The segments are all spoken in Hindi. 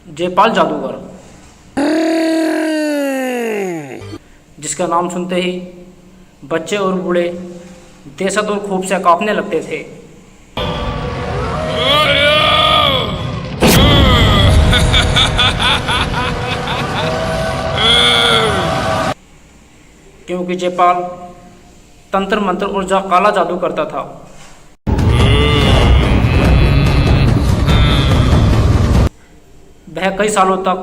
जयपाल जादूगर, जिसका नाम सुनते ही बच्चे और बूढ़े दहशत और खूब से कांपने लगते थे। क्योंकि जयपाल तंत्र मंत्र और काला जादू करता था। वह कई सालों तक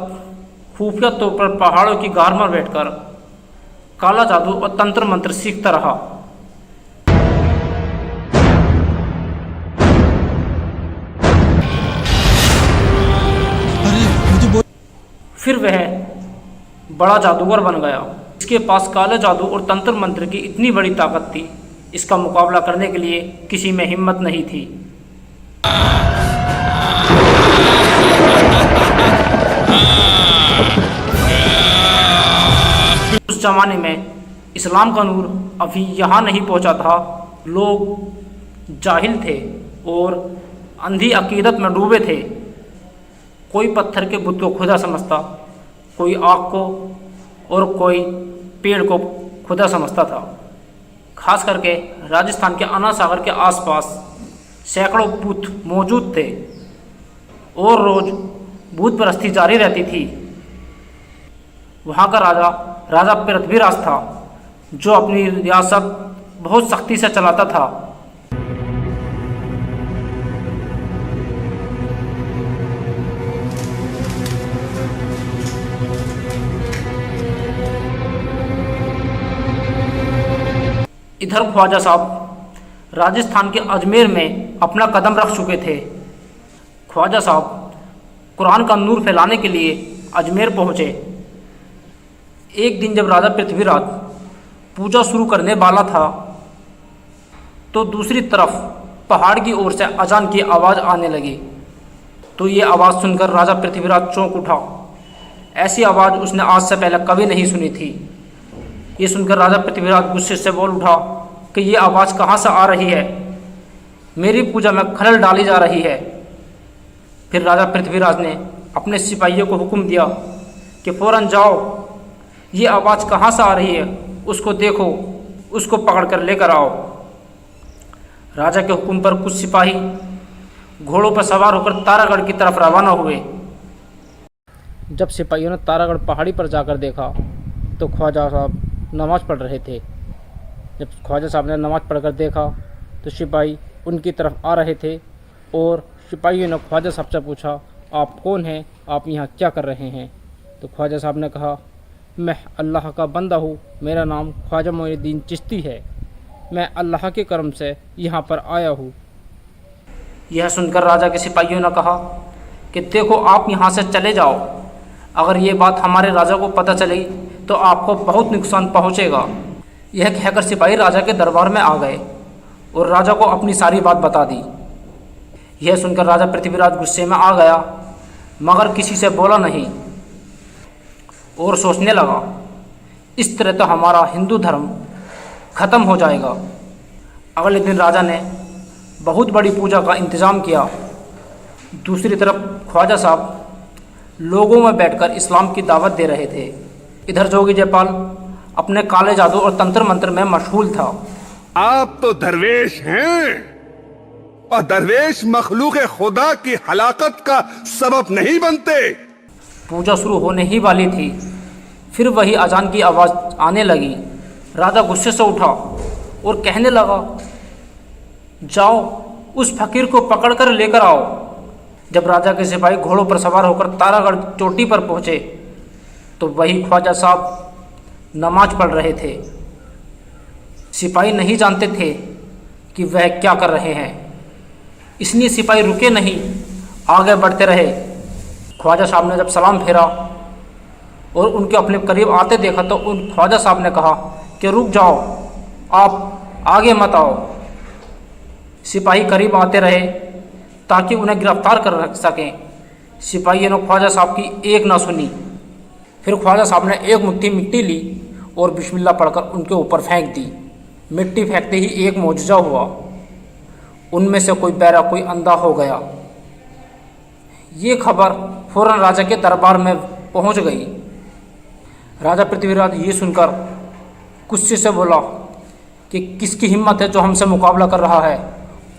खुफिया तौर पर पहाड़ों की गार में बैठकर काला जादू और तंत्र मंत्र सीखता रहा। फिर वह बड़ा जादूगर बन गया। इसके पास काले जादू और तंत्र मंत्र की इतनी बड़ी ताकत थी, इसका मुकाबला करने के लिए किसी में हिम्मत नहीं थी। उस जमाने में इस्लाम का नूर अभी यहाँ नहीं पहुँचा था। लोग जाहिल थे और अंधी अकीदत में डूबे थे। कोई पत्थर के बुत को खुदा समझता, कोई आग को और कोई पेड़ को खुदा समझता था। खास करके राजस्थान के अन्ना सागर के आसपास सैकड़ों बुत मौजूद थे और रोज भूत परस्ती जारी रहती थी। वहाँ का राजा पृथ्वीराज था, जो अपनी रियासत बहुत सख्ती से चलाता था। इधर ख्वाजा साहब राजस्थान के अजमेर में अपना कदम रख चुके थे। ख्वाजा साहब कुरान का नूर फैलाने के लिए अजमेर पहुँचे। एक दिन जब राजा पृथ्वीराज पूजा शुरू करने वाला था, तो दूसरी तरफ पहाड़ की ओर से अजान की आवाज़ आने लगी। तो ये आवाज़ सुनकर राजा पृथ्वीराज चौंक उठा। ऐसी आवाज़ उसने आज से पहले कभी नहीं सुनी थी। ये सुनकर राजा पृथ्वीराज गुस्से से बोल उठा कि ये आवाज़ कहाँ से आ रही है? मेरी पूजा में खलल डाली जा रही है। फिर राजा पृथ्वीराज ने अपने सिपाहियों को हुक्म दिया कि फौरन जाओ, ये आवाज़ कहाँ से आ रही है, उसको देखो, उसको पकड़ कर लेकर आओ। राजा के हुक्म पर कुछ सिपाही घोड़ों पर सवार होकर तारागढ़ की तरफ रवाना हुए। जब सिपाहियों ने तारागढ़ पहाड़ी पर जाकर देखा तो ख्वाजा साहब नमाज़ पढ़ रहे थे। जब ख्वाजा साहब ने नमाज़ पढ़कर देखा तो सिपाही उनकी तरफ आ रहे थे और सिपाहियों ने ख्वाजा साहब से पूछा, आप कौन हैं, आप यहाँ क्या कर रहे हैं? तो ख्वाजा साहब ने कहा, मैं अल्लाह का बंदा हूँ, मेरा नाम ख्वाजा मोइनुद्दीन चिश्ती है, मैं अल्लाह के करम से यहाँ पर आया हूँ। यह सुनकर राजा के सिपाहियों ने कहा कि देखो, आप यहाँ से चले जाओ। अगर ये बात हमारे राजा को पता चली तो आपको बहुत नुकसान पहुँचेगा। यह कहकर सिपाही राजा के दरबार में आ गए और राजा को अपनी सारी बात बता दी। यह सुनकर राजा पृथ्वीराज गुस्से में आ गया, मगर किसी से बोला नहीं और सोचने लगा, इस तरह तो हमारा हिंदू धर्म खत्म हो जाएगा। अगले दिन राजा ने बहुत बड़ी पूजा का इंतज़ाम किया। दूसरी तरफ ख्वाजा साहब लोगों में बैठकर इस्लाम की दावत दे रहे थे। इधर जोगी जयपाल अपने काले जादू और तंत्र मंत्र में मशगूल था। आप तो दरवेश हैं और दरवेश मखलूक खुदा की हलाकत का सबब नहीं बनते। पूजा शुरू होने ही वाली थी, फिर वही अजान की आवाज़ आने लगी। राजा गुस्से से उठा और कहने लगा, जाओ उस फकीर को पकड़ कर लेकर आओ। जब राजा के सिपाही घोड़ों पर सवार होकर तारागढ़ चोटी पर पहुँचे तो वही ख्वाजा साहब नमाज पढ़ रहे थे। सिपाही नहीं जानते थे कि वह क्या कर रहे हैं, इसलिए सिपाही रुके नहीं, आगे बढ़ते रहे। ख्वाजा साहब ने जब सलाम फेरा और उनके अपने करीब आते देखा तो उन ख्वाजा साहब ने कहा कि रुक जाओ, आप आगे मत आओ। सिपाही करीब आते रहे ताकि उन्हें गिरफ्तार कर रख सकें। सिपाहियों ने ख्वाजा साहब की एक ना सुनी। फिर ख्वाजा साहब ने एक मुट्ठी मिट्टी ली और बिस्मिल्लाह पढ़कर उनके ऊपर फेंक दी। मिट्टी फेंकते ही एक मौजज़ा हुआ, उनमें से कोई बहरा कोई अंधा हो गया। ये खबर फौरन राजा के दरबार में पहुंच गई। राजा पृथ्वीराज ये सुनकर गुस्से से बोला कि किसकी हिम्मत है जो हमसे मुकाबला कर रहा है,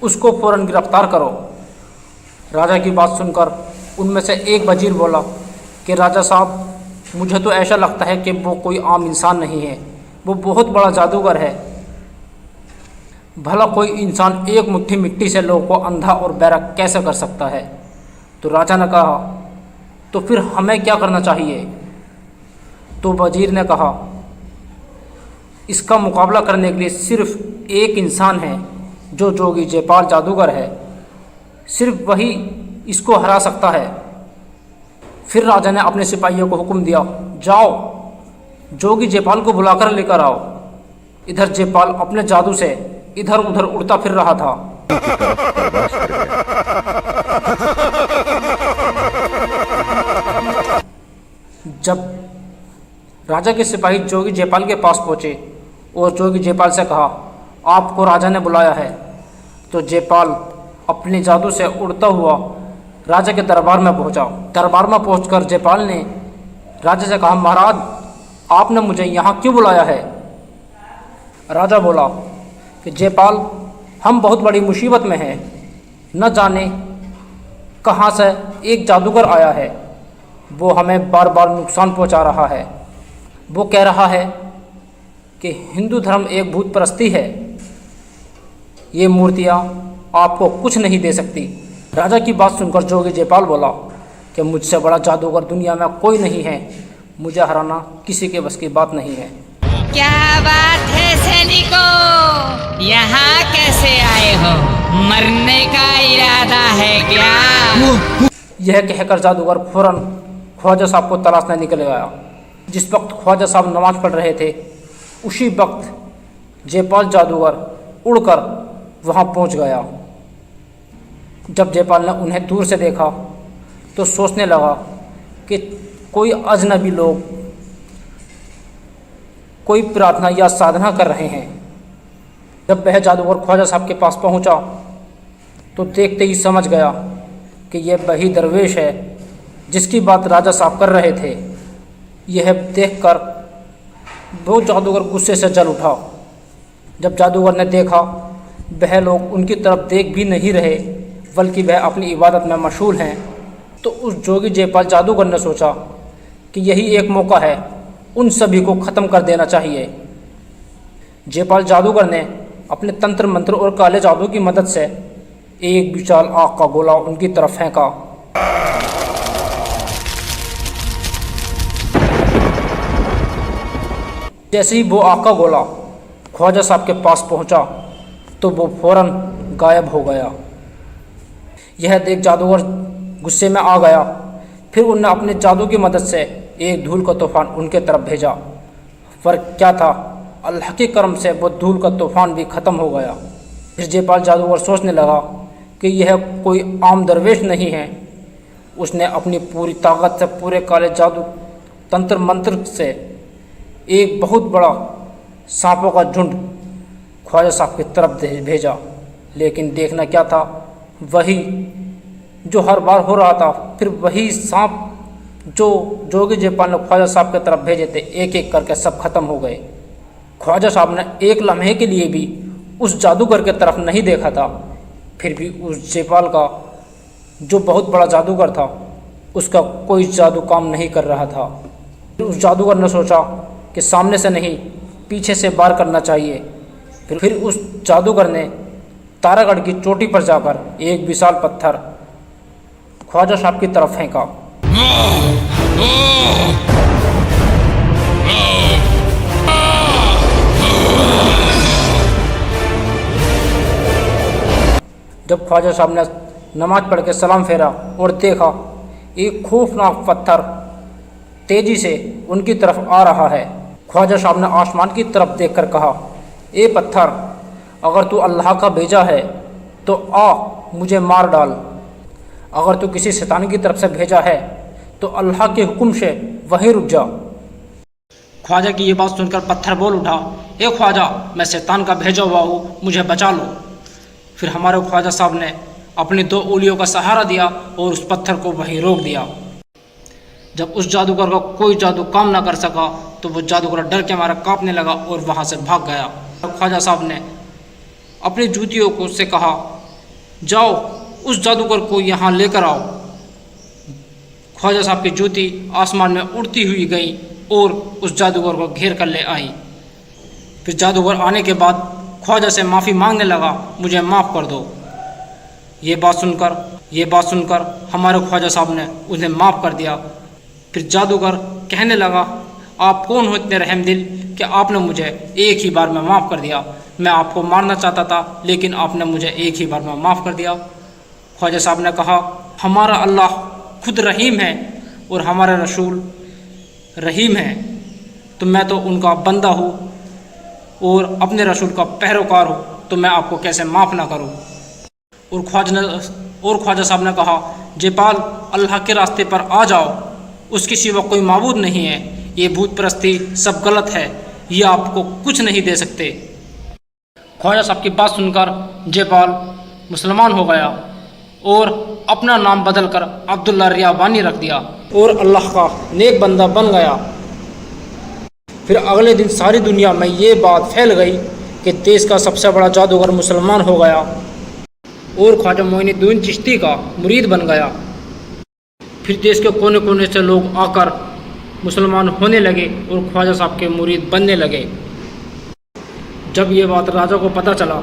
उसको फौरन गिरफ्तार करो। राजा की बात सुनकर उनमें से एक वजीर बोला कि राजा साहब, मुझे तो ऐसा लगता है कि वो कोई आम इंसान नहीं है, वो बहुत बड़ा जादूगर है। भला कोई इंसान एक मुट्ठी मिट्टी से लोगों को अंधा और बहरा कैसे कर सकता है। तो राजा ने कहा, तो फिर हमें क्या करना चाहिए। तो वजीर ने कहा, इसका मुकाबला करने के लिए सिर्फ एक इंसान है जो जोगी जयपाल जादूगर है, सिर्फ वही इसको हरा सकता है। फिर राजा ने अपने सिपाहियों को हुक्म दिया, जाओ जोगी जयपाल को बुलाकर लेकर आओ। इधर जयपाल अपने जादू से इधर उधर उड़ता फिर रहा था। जब राजा के सिपाही जोगी जयपाल के पास पहुंचे और जोगी जयपाल से कहा, आपको राजा ने बुलाया है, तो जयपाल अपने जादू से उड़ता हुआ राजा के दरबार में पहुंचा। दरबार में पहुंचकर जयपाल ने राजा से कहा, महाराज, आपने मुझे यहाँ क्यों बुलाया है। राजा बोला कि जयपाल, हम बहुत बड़ी मुसीबत में हैं, न जाने कहाँ से एक जादूगर आया है, वो हमें बार बार नुकसान पहुंचा रहा है। वो कह रहा है कि हिंदू धर्म एक भूत परस्ती है, ये मूर्तियाँ आपको कुछ नहीं दे सकती। राजा की बात सुनकर जोगी जयपाल बोला कि मुझसे बड़ा जादूगर दुनिया में कोई नहीं है, मुझे हराना किसी के बस की बात नहीं है। क्या बात है सैनिकों, यहाँ कैसे आए हो? मरने का इरादा है क्या? यह कहकर जादूगर फौरन ख्वाजा साहब को तलाशने निकल गया। जिस वक्त ख्वाजा साहब नमाज पढ़ रहे थे, उसी वक्त जयपाल जादूगर उड़कर वहाँ पहुँच गया। जब जयपाल ने उन्हें दूर से देखा तो सोचने लगा कि कोई अजनबी लोग कोई प्रार्थना या साधना कर रहे हैं। जब वह जादूगर ख्वाजा साहब के पास पहुंचा तो देखते ही समझ गया कि यह वही दरवेश है जिसकी बात राजा साहब कर रहे थे। यह देखकर वो जादूगर गुस्से से जल उठा। जब जादूगर ने देखा वह लोग उनकी तरफ देख भी नहीं रहे बल्कि वह अपनी इबादत में मशगूल हैं, तो उस जोगी जयपाल जादूगर ने सोचा कि यही एक मौका है, उन सभी को ख़त्म कर देना चाहिए। जयपाल जादूगर ने अपने तंत्र मंत्र और काले जादू की मदद से एक विशाल आग का गोला उनकी तरफ फेंका। जैसे ही वो आग का गोला ख्वाजा साहब के पास पहुंचा तो वो फौरन गायब हो गया। यह देख जादूगर गुस्से में आ गया। फिर उन्होंने अपने जादू की मदद से एक धूल का तूफान उनके तरफ भेजा। फ़र्क क्या था, अल्लाह के करम से वो धूल का तूफान भी ख़त्म हो गया। फिर जयपाल जादूगर सोचने लगा कि यह कोई आम दरवेश नहीं है। उसने अपनी पूरी ताकत से पूरे काले जादू तंत्र मंत्र से एक बहुत बड़ा सांपों का झुंड ख्वाजा साहब की तरफ भेजा। लेकिन देखना क्या था, वही जो हर बार हो रहा था। फिर वही सांप जो जोगी जयपाल ने ख्वाजा साहब की तरफ भेजे थे, एक एक करके सब खत्म हो गए। ख्वाजा साहब ने एक लम्हे के लिए भी उस जादूगर की तरफ नहीं देखा था। फिर भी उस जयपाल का जो बहुत बड़ा जादूगर था, उसका कोई जादू काम नहीं कर रहा था। उस जादूगर ने सोचा कि सामने से नहीं, पीछे से वार करना चाहिए। फिर उस जादूगर ने तारागढ़ की चोटी पर जाकर एक विशाल पत्थर ख्वाजा साहब की तरफ फेंका। जब ख्वाजा साहब ने नमाज पढ़ के सलाम फेरा और देखा एक खौफनाक पत्थर तेजी से उनकी तरफ आ रहा है, ख्वाजा साहब ने आसमान की तरफ देखकर कहा, ए पत्थर, अगर तू अल्लाह का भेजा है तो आ मुझे मार डाल। अगर तू किसी शैतान की तरफ से भेजा है तो अल्लाह के हुक्म से वहीं रुक जा। ख्वाजा की ये बात सुनकर पत्थर बोल उठा, ए ख्वाजा, मैं शैतान का भेजा हुआ हूँ, मुझे बचा लो। फिर हमारे ख्वाजा साहब ने अपने 2 उंगलियों का सहारा दिया और उस पत्थर को वहीं रोक दिया। जब उस जादूगर का कोई जादू काम ना कर सका तो वो जादूगर डर के मारा कांपने लगा और वहाँ से भाग गया। ख्वाजा साहब ने अपनी जूतियों को उससे कहा, जाओ उस जादूगर को यहाँ लेकर आओ। ख्वाजा साहब की जूती आसमान में उड़ती हुई गई और उस जादूगर को घेर कर ले आई। फिर जादूगर आने के बाद ख्वाजा से माफ़ी मांगने लगा, मुझे माफ़ कर दो। ये बात सुनकर हमारे ख्वाजा साहब ने उन्हें माफ़ कर दिया। फिर जादूगर कहने लगा, आप कौन हो इतने रहमदिल कि आपने मुझे एक ही बार में माफ़ कर दिया। मैं आपको मारना चाहता था लेकिन आपने मुझे एक ही बार में माफ़ कर दिया। ख्वाजा साहब ने कहा, हमारा अल्लाह खुद रहीम है और हमारे रसूल रहीम है, तो मैं तो उनका बंदा हूँ और अपने रसूल का पैरोकार हूँ, तो मैं आपको कैसे माफ़ ना करूँ। और ख्वाजा साहब ने कहा, जयपाल अल्लाह के रास्ते पर आ जाओ, उसके सिवा कोई माबूद नहीं है, ये भूत परस्ती सब गलत है, ये आपको कुछ नहीं दे सकते। ख्वाजा साहब की बात सुनकर जयपाल मुसलमान हो गया और अपना नाम बदलकर अब्दुल्ला रियावानी रख दिया और अल्लाह का नेक बंदा बन गया। फिर अगले दिन सारी दुनिया में ये बात फैल गई कि देश का सबसे बड़ा जादूगर मुसलमान हो गया और ख्वाजा मोइनुद्दीन चिश्ती का मुरीद बन गया। फिर देश के कोने कोने से लोग आकर मुसलमान होने लगे और ख्वाजा साहब के मुरीद बनने लगे। जब ये बात राजा को पता चला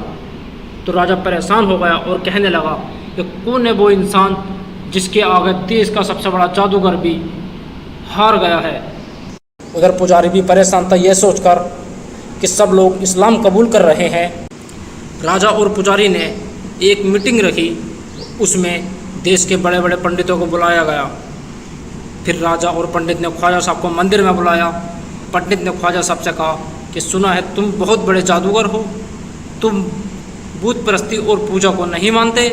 तो राजा परेशान हो गया और कहने लगा कि कौन है वो इंसान जिसके आगे देश का सबसे बड़ा जादूगर भी हार गया है। उधर पुजारी भी परेशान था यह सोचकर कि सब लोग इस्लाम कबूल कर रहे हैं। राजा और पुजारी ने एक मीटिंग रखी, उसमें देश के बड़े बड़े पंडितों को बुलाया गया। फिर राजा और पंडित ने ख्वाजा साहब को मंदिर में बुलाया। पंडित ने ख्वाजा साहब से कहा कि सुना है तुम बहुत बड़े जादूगर हो, तुम भूत परस्ती और पूजा को नहीं मानते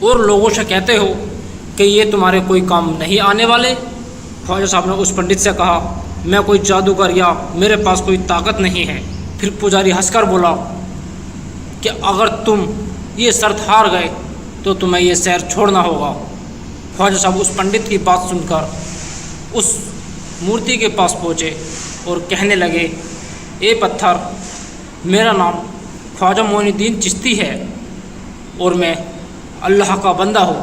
और लोगों से कहते हो कि ये तुम्हारे कोई काम नहीं आने वाले। ख्वाजा साहब ने उस पंडित से कहा, मैं कोई जादूगर या मेरे पास कोई ताकत नहीं है। फिर पुजारी हंसकर बोला कि अगर तुम ये शर्त हार गए तो तुम्हें ये शहर छोड़ना होगा। ख्वाजा साहब उस पंडित की बात सुनकर उस मूर्ति के पास पहुँचे और कहने लगे, ए पत्थर, मेरा नाम ख्वाजा मोइनुद्दीन चिश्ती है और मैं अल्लाह का बंदा हूँ।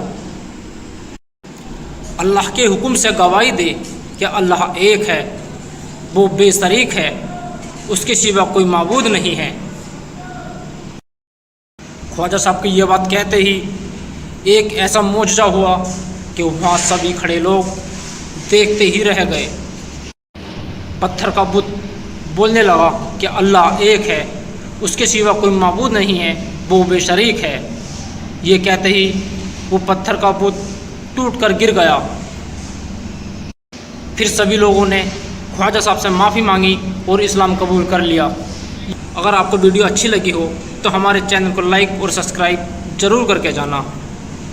अल्लाह के हुक्म से गवाही दे कि अल्लाह एक है, वो बेशरीक है, उसके सिवा कोई माबूद नहीं है। ख्वाजा साहब की यह बात कहते ही एक ऐसा मोजज़ा हुआ कि वहाँ सभी खड़े लोग देखते ही रह गए। पत्थर का बुत बोलने लगा कि अल्लाह एक है, उसके सिवा कोई माबूद नहीं है, वो बेशरीक है। ये कहते ही वो पत्थर का बुत टूटकर गिर गया। फिर सभी लोगों ने ख्वाजा साहब से माफ़ी मांगी और इस्लाम कबूल कर लिया। अगर आपको वीडियो अच्छी लगी हो तो हमारे चैनल को लाइक और सब्सक्राइब ज़रूर करके जाना।